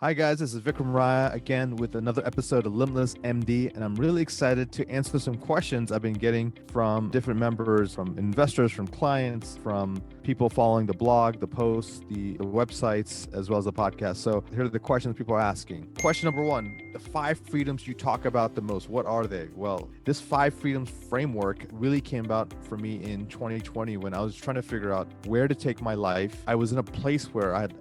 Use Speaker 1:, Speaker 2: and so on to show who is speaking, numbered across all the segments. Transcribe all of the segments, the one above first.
Speaker 1: Hi guys, this is Vikram Raya again with another episode of Limitless MD, and I'm really excited to answer some questions I've been getting from different members, from investors, from clients, from people following the blog, the posts, the websites, as well as the podcast. So here are the questions people are asking. Question number one, the 5 freedoms you talk about the most, what are they? Well, this 5 freedoms framework really came about for me in 2020 when I was trying to figure out where to take my life. I was in a place where I had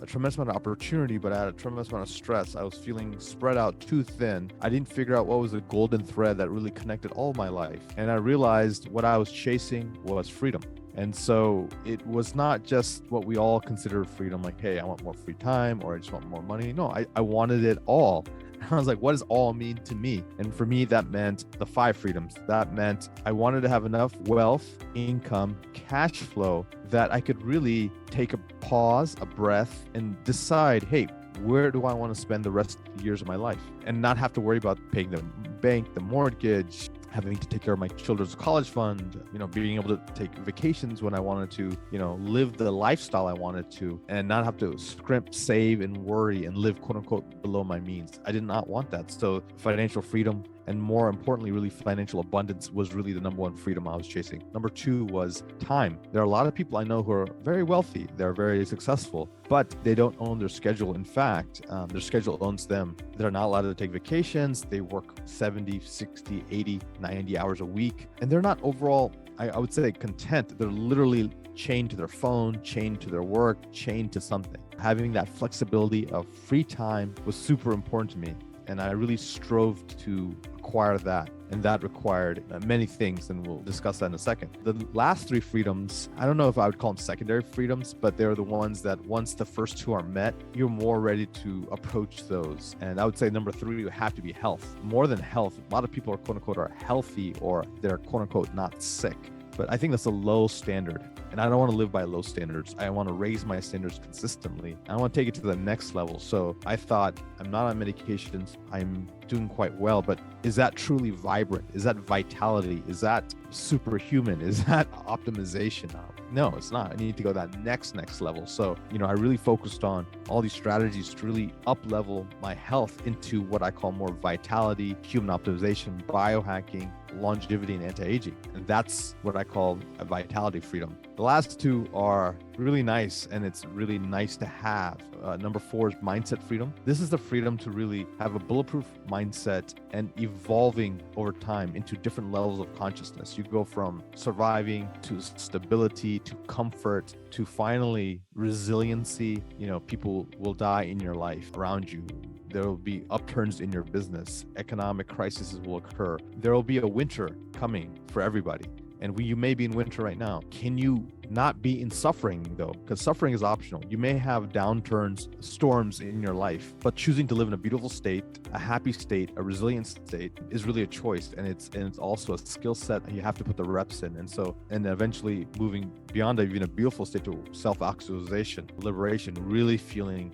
Speaker 1: a tremendous amount of opportunity, but I had a tremendous amount of stress. I was feeling spread out too thin. I didn't figure out what was the golden thread that really connected all of my life. And I realized what I was chasing was freedom. And so it was not just what we all consider freedom, like, hey, I want more free time or I just want more money. No, I wanted it all. I was like, what does all mean to me? And for me, that meant the 5 freedoms. That meant I wanted to have enough wealth, income, cash flow that I could really take a pause, a breath, and decide, hey, where do I want to spend the rest of the years of my life? And not have to worry about paying the bank, the mortgage, having to take care of my children's college fund, being able to take vacations when I wanted to, live the lifestyle I wanted to, and not have to scrimp, save, and worry and live, quote unquote, below my means. I did not want that. So financial freedom, and more importantly, really financial abundance, was really the number one freedom I was chasing. Number 2 was time. There are a lot of people I know who are very wealthy. They're very successful, but they don't own their schedule. In fact, their schedule owns them. They're not allowed to take vacations. They work 70, 60, 80, 90 hours a week. And they're not overall, I would say, content. They're literally chained to their phone, chained to their work, chained to something. Having that flexibility of free time was super important to me. And I really strove to acquire that. And that required many things, and we'll discuss that in a second. The last 3 freedoms, I don't know if I would call them secondary freedoms, but they're the ones that once the first 2 are met, you're more ready to approach those. And I would say number 3 would have to be health. More than health, a lot of people are quote unquote are healthy, or they're quote unquote not sick. But I think that's a low standard. And I don't want to live by low standards. I want to raise my standards consistently. I want to take it to the next level. So I thought, I'm not on medications. I'm doing quite well, but is that truly vibrant? Is that vitality? Is that superhuman? Is that optimization? No, it's not. I need to go that next level. So, I really focused on all these strategies to really up level my health into what I call more vitality, human optimization, biohacking, longevity, and anti-aging. And that's what I call a vitality freedom. The last 2 are really nice, and it's really nice to have. Number 4 is mindset freedom. This is the freedom to really have a bulletproof mindset and evolving over time into different levels of consciousness. You go from surviving to stability to comfort to finally resiliency. People will die in your life around you. There will be upturns in your business. Economic crises will occur. There will be a winter coming for everybody. And you may be in winter right now. Can you not be in suffering though? Because suffering is optional. You may have downturns, storms in your life, but choosing to live in a beautiful state, a happy state, a resilient state is really a choice. And it's also a skill set that you have to put the reps in. And eventually moving beyond even a beautiful state to self-actualization, liberation, really feeling,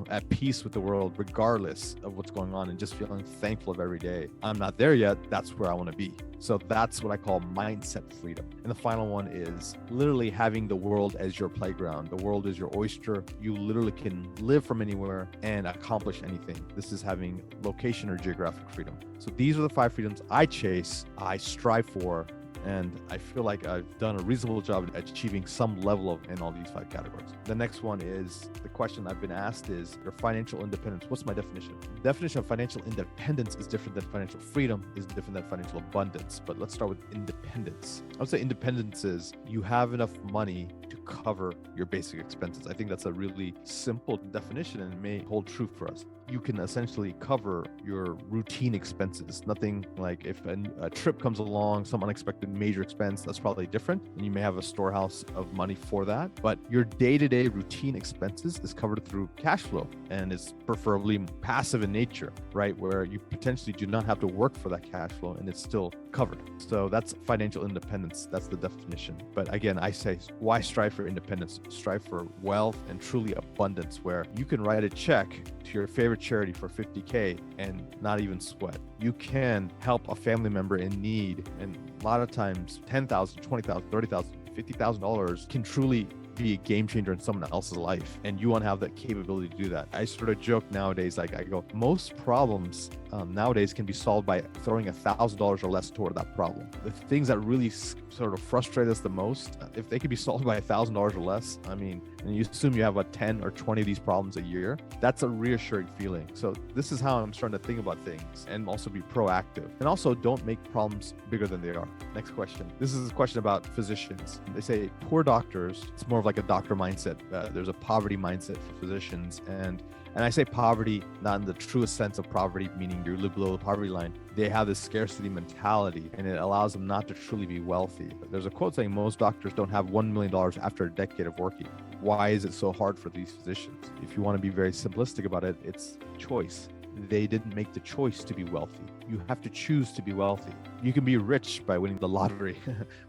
Speaker 1: at peace with the world, regardless of what's going on, and just feeling thankful of every day. I'm not there yet. That's where I want to be. So that's what I call mindset freedom. And the final one is literally having the world as your playground. The world is your oyster. You literally can live from anywhere and accomplish anything. This is having location or geographic freedom. So these are the 5 freedoms I chase, I strive for, and I feel like I've done a reasonable job at achieving some level of in all these 5 categories. The next one is, the question I've been asked is, your financial independence. What's my definition? The definition of financial independence is different than financial freedom, is different than financial abundance. But let's start with independence. I would say independence is you have enough money to cover your basic expenses. I think that's a really simple definition, and it may hold true for us. You can essentially cover your routine expenses. Nothing like if a trip comes along, some unexpected major expense, that's probably different. And you may have a storehouse of money for that. But your day-to-day routine expenses is covered through cash flow, and is preferably passive in nature, right? Where you potentially do not have to work for that cash flow and it's still covered. So that's financial independence. That's the definition. But again, I say, why strive for independence? Strive for wealth and truly abundance, where you can write a check to your favorite charity for $50K and not even sweat. You can help a family member in need, and a lot of times $10,000, $20,000, $30,000, $50,000 can truly be a game changer in someone else's life, and you want to have that capability to do that. I sort of joke nowadays, like I go, most problems nowadays can be solved by throwing $1,000 or less toward that problem. The things that really sort of frustrate us the most, if they could be solved by $1,000 or less, I mean, and you assume you have 10 or 20 of these problems a year, that's a reassuring feeling. So this is how I'm starting to think about things and also be proactive. And also don't make problems bigger than they are. Next question. This is a question about physicians. They say poor doctors, it's more of like a doctor mindset. There's a poverty mindset for physicians. And I say poverty, not in the truest sense of poverty, meaning you live below the poverty line. They have this scarcity mentality, and it allows them not to truly be wealthy. There's a quote saying most doctors don't have $1 million after a decade of working. Why is it so hard for these physicians? If you want to be very simplistic about it, it's choice. They didn't make the choice to be wealthy. You have to choose to be wealthy. You can be rich by winning the lottery,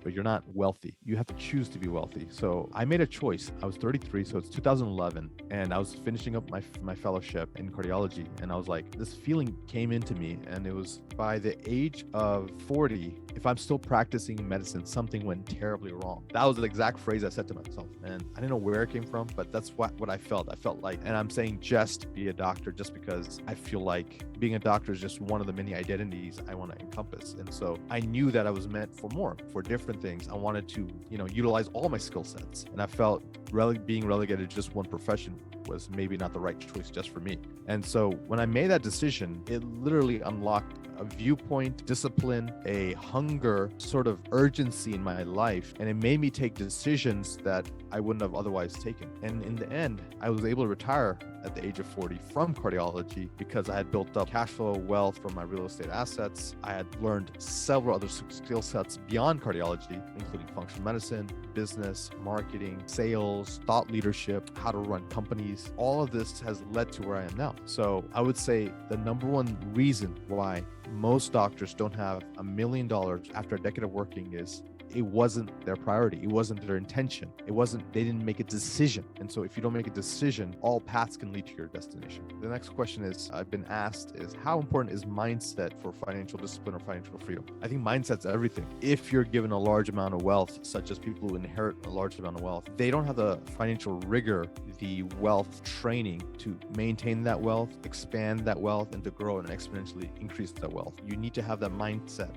Speaker 1: but you're not wealthy. You have to choose to be wealthy. So I made a choice. I was 33, so it's 2011, and I was finishing up my fellowship in cardiology, and I was like, this feeling came into me, and it was by the age of 40, if I'm still practicing medicine, something went terribly wrong. That was the exact phrase I said to myself, and I didn't know where it came from, but that's what I felt. I felt like, and I'm saying just be a doctor just because I feel like being a doctor is just one of the many identities I want to encompass. And so I knew that I was meant for more, for different things. I wanted to, utilize all my skill sets. And I felt being relegated to just one profession was maybe not the right choice just for me. And so when I made that decision, it literally unlocked a viewpoint, discipline, a hunger, sort of urgency in my life. And it made me take decisions that I wouldn't have otherwise taken. And in the end, I was able to retire at the age of 40 from cardiology because I had built up cash flow wealth from my real estate assets. I had learned several other skill sets beyond cardiology, including functional medicine, business, marketing, sales, thought leadership, how to run companies. All of this has led to where I am now. So I would say the number one reason why most doctors don't have $1 million after a decade of working is it wasn't their priority. It wasn't their intention. They didn't make a decision. And so if you don't make a decision, all paths can lead to your destination. The next question I've been asked is how important is mindset for financial discipline or financial freedom? I think mindset's everything. If you're given a large amount of wealth, such as people who inherit a large amount of wealth, they don't have the financial rigor, the wealth training to maintain that wealth, expand that wealth, and to grow and exponentially increase that wealth. You need to have that mindset.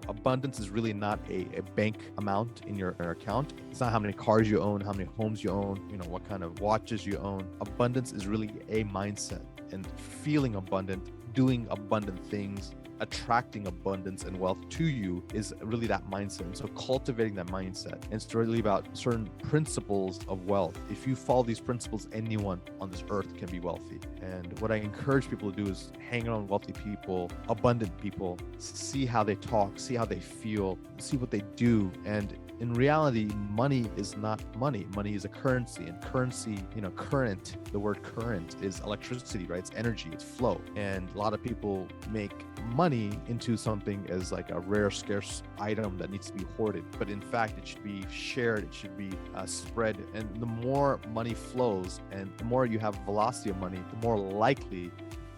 Speaker 1: Abundance is really not a bank amount in your account. It's not how many cars you own, how many homes you own, what kind of watches you own. Abundance is really a mindset, and feeling abundant, doing abundant things, attracting abundance and wealth to you is really that mindset. And so cultivating that mindset, and it's really about certain principles of wealth. If you follow these principles, anyone on this earth can be wealthy. And what I encourage people to do is hang around wealthy people, abundant people, see how they talk, see how they feel, see what they do. And in reality, money is not money. Money is a currency, and currency, current, the word current is electricity, right? It's energy, it's flow. And a lot of people make money into something as like a rare, scarce item that needs to be hoarded. But in fact, it should be shared, it should be spread. And the more money flows and the more you have velocity of money, the more likely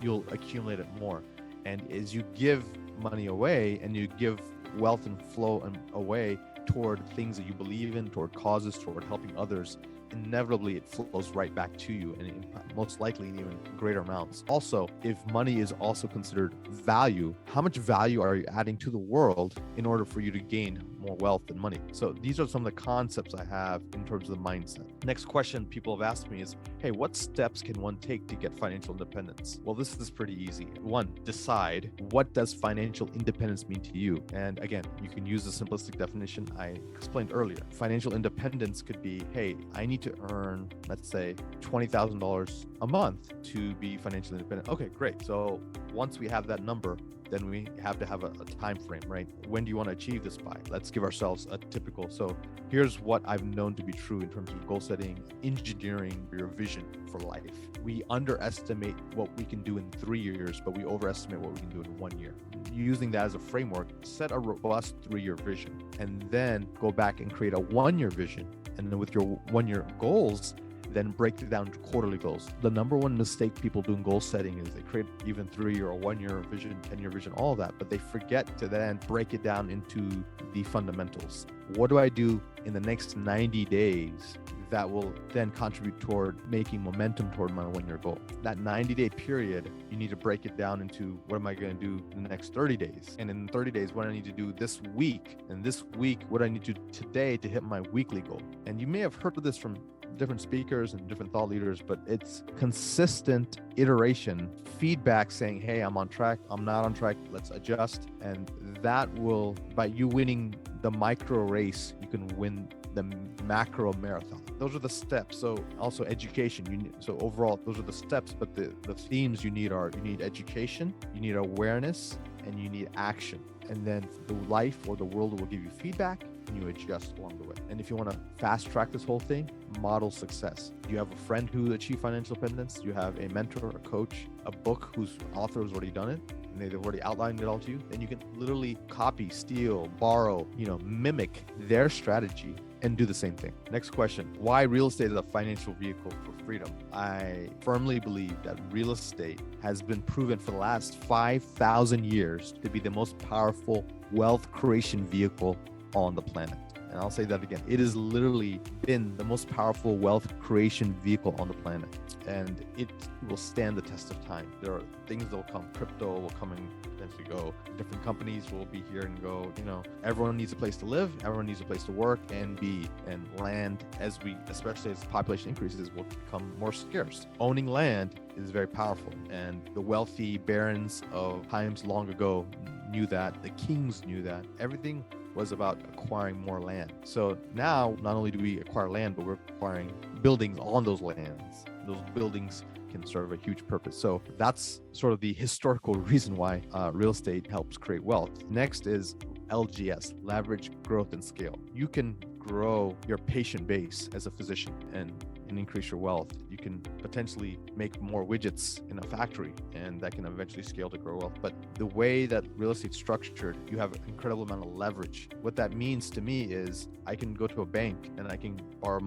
Speaker 1: you'll accumulate it more. And as you give money away and you give wealth and flow away toward things that you believe in, toward causes, toward helping others, inevitably it flows right back to you, and most likely in even greater amounts. Also, if money is also considered value, how much value are you adding to the world in order for you to gain more wealth and money? So these are some of the concepts I have in terms of the mindset. Next question people have asked me is, hey, what steps can one take to get financial independence? Well, this is pretty easy. One, decide what does financial independence mean to you? And again, you can use the simplistic definition I explained earlier. Financial independence could be, hey, I need to earn, let's say, $20,000 a month to be financially independent. Okay, great. So once we have that number, then we have to have a time frame, right? When do you want to achieve this by? Let's give ourselves a typical. So here's what I've known to be true in terms of goal setting, engineering your vision for life. We underestimate what we can do in 3 years, but we overestimate what we can do in 1 year. Using that as a framework, set a robust 3-year vision, and then go back and create a 1-year vision. And then with your 1-year goals, then break it down to quarterly goals. The number one mistake people do in goal setting is they create even 3-year or 1-year vision, 10-year vision, all of that, but they forget to then break it down into the fundamentals. What do I do in the next 90 days that will then contribute toward making momentum toward my 1-year goal. That 90-day period, you need to break it down into what am I going to do in the next 30 days? And in 30 days, what I need to do this week? And this week, what I need to do today to hit my weekly goal? And you may have heard of this from different speakers and different thought leaders, but it's consistent iteration, feedback saying, hey, I'm on track, I'm not on track, let's adjust. And that will, by you winning the micro race, you can win the macro marathon. Those are the steps. So also education. So overall, those are the steps, but the themes you need are, you need education, you need awareness, and you need action. And then the life or the world will give you feedback and you adjust along the way. And if you want to fast track this whole thing, model success. Do you have a friend who achieved financial independence? Do you have a mentor, a coach, a book whose author has already done it? And they've already outlined it all to you. Then you can literally copy, steal, borrow, mimic their strategy and do the same thing. Next question. Why real estate is a financial vehicle for freedom? I firmly believe that real estate has been proven for the last 5,000 years to be the most powerful wealth creation vehicle on the planet. And I'll say that again. It has literally been the most powerful wealth creation vehicle on the planet. And it will stand the test of time. There are things that will come. Crypto will come and eventually go. Different companies will be here and go. Everyone needs a place to live. Everyone needs a place to work and be. And land, especially as the population increases, will become more scarce. Owning land is very powerful. And the wealthy barons of times long ago knew that. The kings knew that. Everything was about acquiring more land. So now, not only do we acquire land, but we're acquiring buildings on those lands. Those buildings can serve a huge purpose. So that's sort of the historical reason why real estate helps create wealth. Next is LGS, leverage, growth, and scale. You can grow your patient base as a physician and increase your wealth. You can potentially make more widgets in a factory, and that can eventually scale to grow wealth. But the way that real estate's structured, you have an incredible amount of leverage. What that means to me is I can go to a bank and I can borrow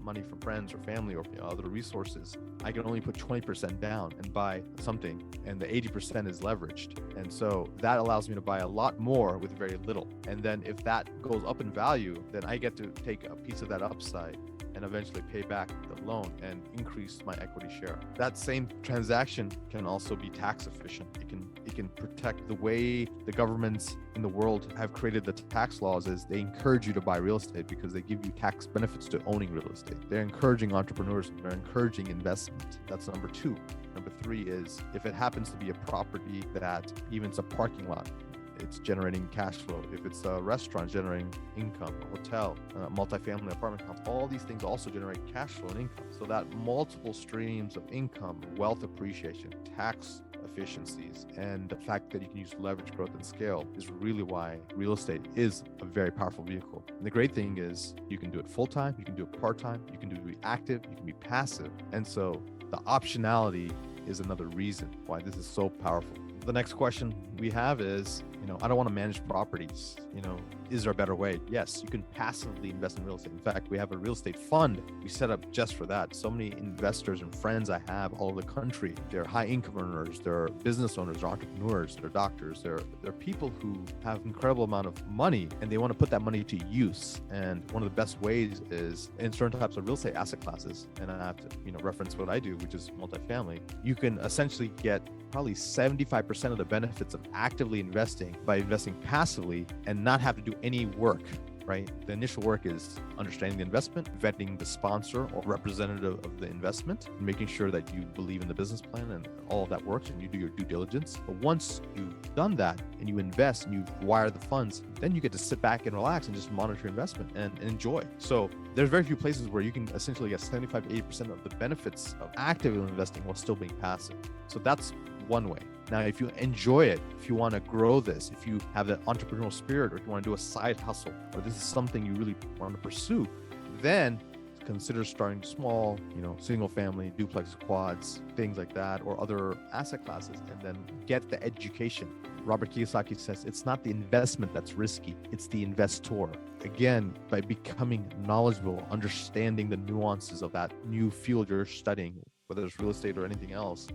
Speaker 1: money from friends or family or other resources. I can only put 20% down and buy something, and the 80% is leveraged. And so that allows me to buy a lot more with very little. And then if that goes up in value, then I get to take a piece of that upside and eventually pay back the loan and increase my equity share. That same transaction can also be tax efficient. It can protect. The way the governments in the world have created the tax laws is they encourage you to buy real estate because they give you tax benefits to owning real estate. They're encouraging entrepreneurs. They're encouraging investment. That's number 2. Number 3 is if it happens to be a property that even it's a parking lot, it's generating cash flow. If it's a restaurant, generating income, a hotel, a multifamily apartment complex, all these things also generate cash flow and income. So that multiple streams of income, wealth appreciation, tax efficiencies, and the fact that you can use leverage, growth, and scale is really why real estate is a very powerful vehicle. And the great thing is you can do it full-time, you can do it part-time, you can do it active, you can be passive. And so the optionality is another reason why this is so powerful. The next question we have is, I don't want to manage properties. Is there a better way? Yes, you can passively invest in real estate. In fact, we have a real estate fund we set up just for that. So many investors and friends I have all over the country, they're high income earners, they're business owners, they're entrepreneurs, they're doctors, they're people who have incredible amount of money and they want to put that money to use. And one of the best ways is in certain types of real estate asset classes. And I have to, reference what I do, which is multifamily. You can essentially get probably 75% of the benefits of actively investing by investing passively and not have to do any work, right? The initial work is understanding the investment, vetting the sponsor or representative of the investment, making sure that you believe in the business plan and all of that works and you do your due diligence. But once you've done that and you invest and you wire the funds, then you get to sit back and relax and just monitor your investment and enjoy. So there's very few places where you can essentially get 75 to 80% of the benefits of actively investing while still being passive. So that's one way. Now, if you enjoy it, if you want to grow this, if you have that entrepreneurial spirit, or if you want to do a side hustle, or this is something you really want to pursue, then consider starting small, single family, duplex, quads, things like that, or other asset classes, and then get the education. Robert Kiyosaki says it's not the investment that's risky, it's the investor. Again, by becoming knowledgeable, understanding the nuances of that new field you're studying, whether it's real estate or anything else,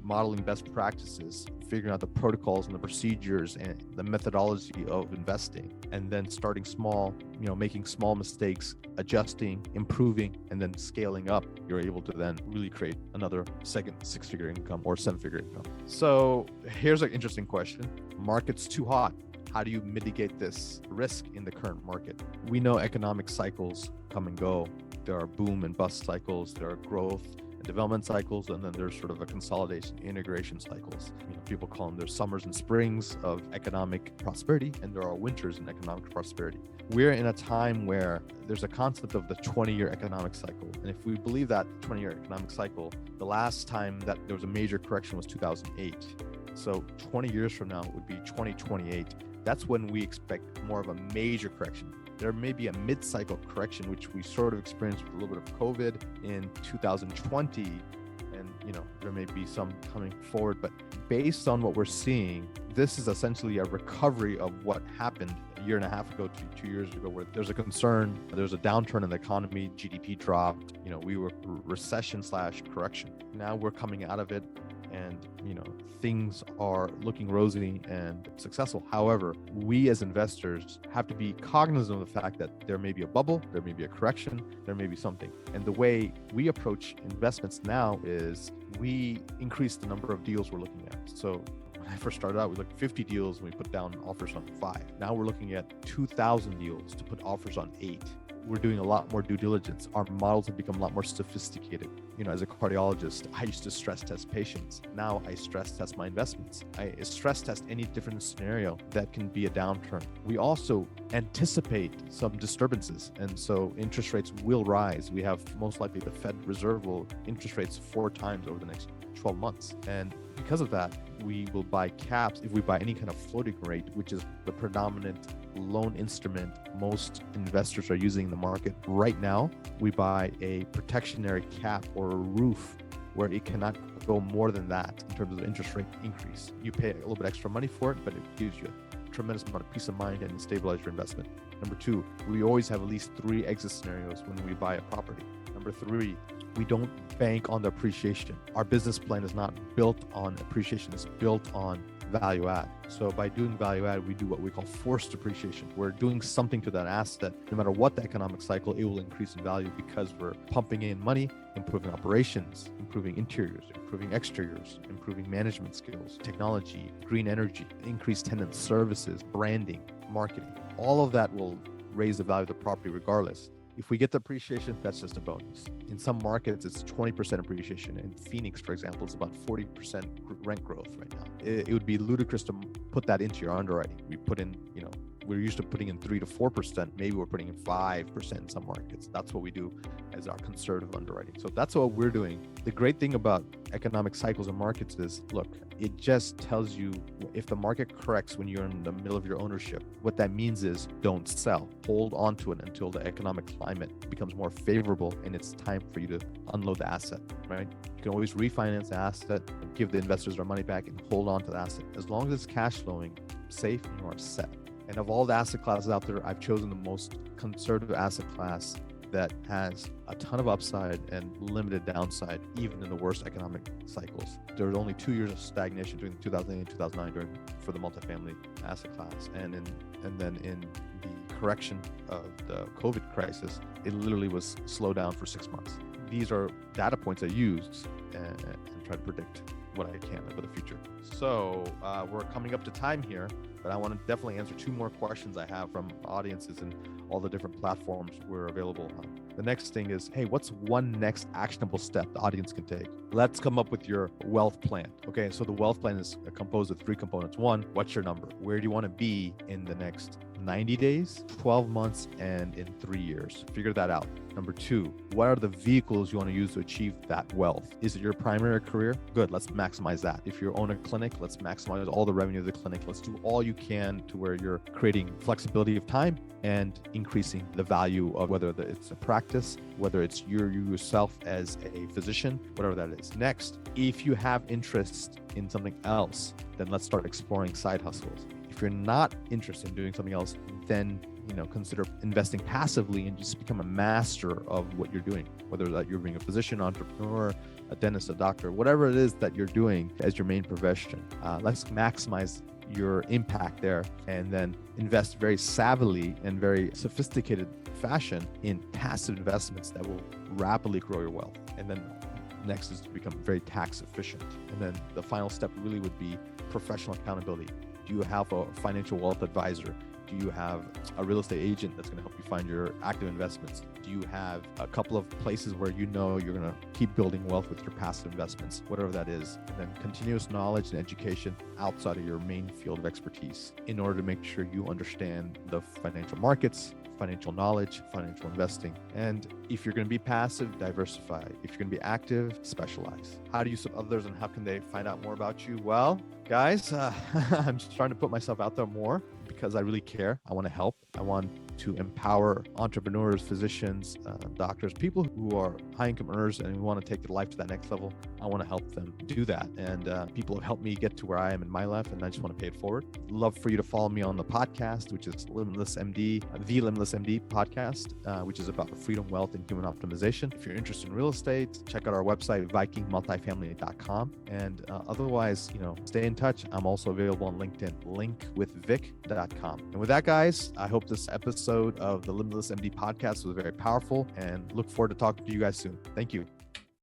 Speaker 1: modeling best practices, figuring out the protocols and the procedures and the methodology of investing, and then starting small, making small mistakes, adjusting, improving, and then scaling up, you're able to then really create another second six-figure income or seven-figure income. So here's an interesting question. Market's too hot. How do you mitigate this risk in the current market? We know economic cycles come and go. There are boom and bust cycles. There are growth and development cycles, and then there's sort of a consolidation, integration cycles. People call them their summers and springs of economic prosperity, and there are winters in economic prosperity. We're in a time where there's a concept of the 20-year economic cycle. And if we believe that 20-year economic cycle, the last time that there was a major correction was 2008. So 20 years from now would be 2028. That's when we expect more of a major correction. There may be a mid-cycle correction, which we sort of experienced with a little bit of COVID in 2020. And, there may be some coming forward, but based on what we're seeing, this is essentially a recovery of what happened a year and a half ago to 2 years ago, where there's a concern, there's a downturn in the economy, GDP dropped, we were recession/correction. Now we're coming out of it, and things are looking rosy and successful. However, we as investors have to be cognizant of the fact that there may be a bubble, there may be a correction, there may be something. And the way we approach investments now is we increase the number of deals we're looking at. So when I first started out, we looked at 50 deals and we put down offers on 5. Now we're looking at 2,000 deals to put offers on 8. We're doing a lot more due diligence. Our models have become a lot more sophisticated. As a cardiologist, I used to stress test patients. Now I stress test my investments. I stress test any different scenario that can be a downturn. We also anticipate some disturbances. And so interest rates will rise. We have most likely the Fed Reserve will interest rates 4 times over the next 12 months. And because of that, we will buy caps. If we buy any kind of floating rate, which is the predominant loan instrument most investors are using in the market right now, we buy a protectionary cap or a roof where it cannot go more than that in terms of the interest rate increase. You pay a little bit extra money for it, but it gives you a tremendous amount of peace of mind and stabilize your investment. Number 2, we always have at least 3 exit scenarios when we buy a property. Number 3, we don't bank on the appreciation. Our business plan is not built on appreciation, it's built on value add. So by doing value add, we do what we call forced appreciation. We're doing something to that asset. No matter what the economic cycle, it will increase in value because we're pumping in money, improving operations, improving interiors, improving exteriors, improving management skills, technology, green energy, increased tenant services, branding, marketing. All of that will raise the value of the property regardless. If we get the appreciation, that's just a bonus. In some markets, it's 20% appreciation. In Phoenix, for example, it's about 40% rent growth right now. It would be ludicrous to put that into your underwriting. We put in, we're used to putting in 3 to 4%. Maybe we're putting in 5% in some markets. That's what we do as our conservative underwriting. So that's what we're doing. The great thing about economic cycles and markets is, look, it just tells you if the market corrects when you're in the middle of your ownership, what that means is don't sell. Hold on to it until the economic climate becomes more favorable and it's time for you to unload the asset, right? You can always refinance the asset, give the investors their money back, and hold on to the asset. As long as it's cash flowing, safe, you are set. And of all the asset classes out there, I've chosen the most conservative asset class that has a ton of upside and limited downside, even in the worst economic cycles. There was only 2 years of stagnation during 2008 and 2009 for the multifamily asset class. And then in the correction of the COVID crisis, it literally was slowed down for 6 months. These are data points I used and try to predict what I can for the future. So we're coming up to time here, but I want to definitely answer 2 more questions I have from audiences and all the different platforms we're available on. The next thing is, hey, what's one next actionable step the audience can take? Let's come up with your wealth plan. Okay, so the wealth plan is composed of 3 components. 1, what's your number? Where do you want to be in the next 90 days, 12 months, and in 3 years? Figure that out. Number 2, what are the vehicles you want to use to achieve that wealth? Is it your primary career? Good, let's maximize that. If you own a clinic, let's maximize all the revenue of the clinic. Let's do all you can to where you're creating flexibility of time and increasing the value of whether it's a practice, whether it's yourself as a physician, whatever that is. Next, if you have interest in something else, then let's start exploring side hustles. If you're not interested in doing something else, then consider investing passively and just become a master of what you're doing, whether that you're being a physician, entrepreneur, a dentist, a doctor, whatever it is that you're doing as your main profession. Let's maximize your impact there and then invest very savvily and very sophisticated fashion in passive investments that will rapidly grow your wealth. And then next is to become very tax efficient. And then the final step really would be professional accountability. Do you have a financial wealth advisor? Do you have a real estate agent that's going to help you find your active investments? Do you have a couple of places where you're going to keep building wealth with your passive investments, whatever that is? And then continuous knowledge and education outside of your main field of expertise in order to make sure you understand the financial markets, financial knowledge, financial investing. And if you're going to be passive, diversify. If you're going to be active, specialize. How do you serve others and how can they find out more about you? Well, guys, I'm just trying to put myself out there more because I really care. I want to help. I want to empower entrepreneurs, physicians, doctors, people who are high income earners and who want to take their life to that next level. I want to help them do that. And people have helped me get to where I am in my life, and I just want to pay it forward. Love for you to follow me on the podcast, which is Limitless MD, the Limitless MD podcast, which is about freedom, wealth, and human optimization. If you're interested in real estate, check out our website, vikingmultifamily.com. And otherwise, stay in touch. I'm also available on LinkedIn, linkwithvic.com. And with that, guys, I hope this episode of the Limitless MD podcast was very powerful and look forward to talking to you guys soon. Thank you.